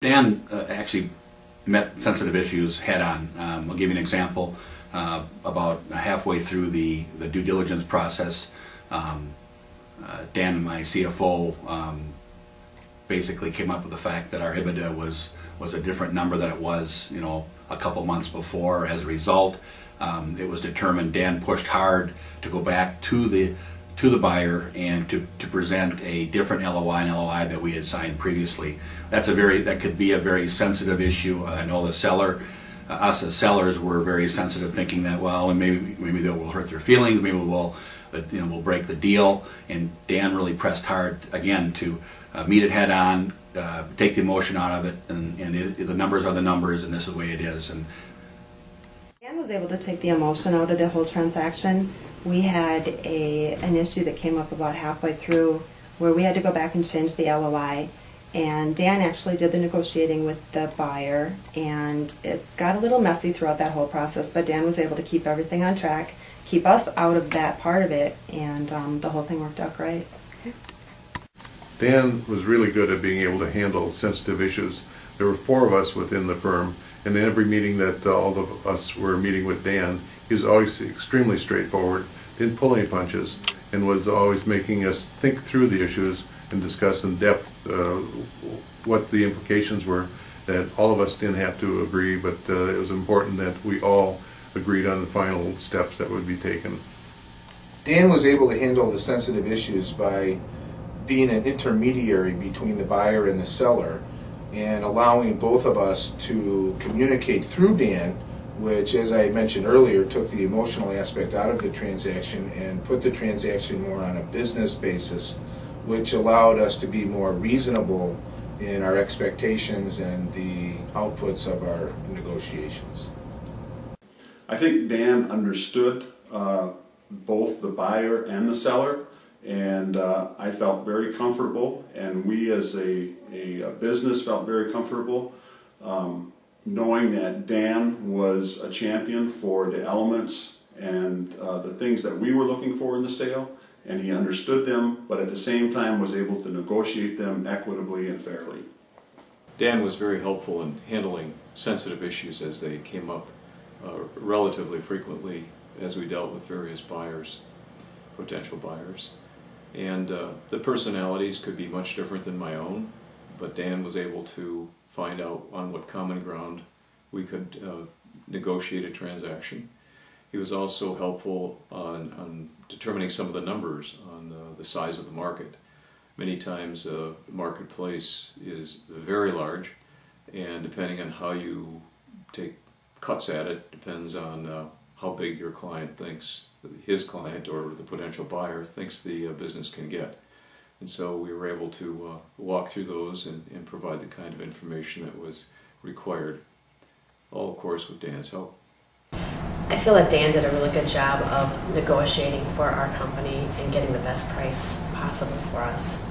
Dan actually met sensitive issues head on. I'll give you an example. About halfway through the due diligence process, Dan, my CFO, basically came up with the fact that our EBITDA was a different number than it was, a couple months before. As a result, it was determined. Dan pushed hard to go back to the buyer and to present a different LOI, an LOI that we had signed previously. That could be a very sensitive issue. I know the seller, us as sellers, were very sensitive, thinking that, well, and maybe that will hurt their feelings, maybe we'll break the deal. And Dan really pressed hard again to meet it head on, take the emotion out of it, and the numbers are the numbers, and this is the way it is. And Dan was able to take the emotion out of the whole transaction. We had an issue that came up about halfway through where we had to go back and change the LOI, and Dan actually did the negotiating with the buyer, and it got a little messy throughout that whole process, but Dan was able to keep everything on track, keep us out of that part of it, and the whole thing worked out great. Dan was really good at being able to handle sensitive issues. There were 4 of us within the firm, and in every meeting that all of us were meeting with Dan, he was always extremely straightforward, didn't pull any punches, and was always making us think through the issues and discuss in depth what the implications were. That all of us didn't have to agree, but it was important that we all agreed on the final steps that would be taken. Dan was able to handle the sensitive issues by being an intermediary between the buyer and the seller, and allowing both of us to communicate through Dan, which, as I mentioned earlier, took the emotional aspect out of the transaction and put the transaction more on a business basis, which allowed us to be more reasonable in our expectations and the outputs of our negotiations. I think Dan understood both the buyer and the seller, and I felt very comfortable, and we as a business felt very comfortable knowing that Dan was a champion for the elements and the things that we were looking for in the sale, and he understood them, but at the same time was able to negotiate them equitably and fairly. Dan was very helpful in handling sensitive issues as they came up relatively frequently as we dealt with various buyers, potential buyers. And the personalities could be much different than my own, but Dan was able to find out on what common ground we could negotiate a transaction. He was also helpful on determining some of the numbers on the size of the market. Many times the marketplace is very large, and depending on how you take cuts at it, depends on how big your client thinks, his client or the potential buyer thinks the business can get. And so we were able to walk through those and provide the kind of information that was required, all of course with Dan's help. I feel that Dan did a really good job of negotiating for our company and getting the best price possible for us.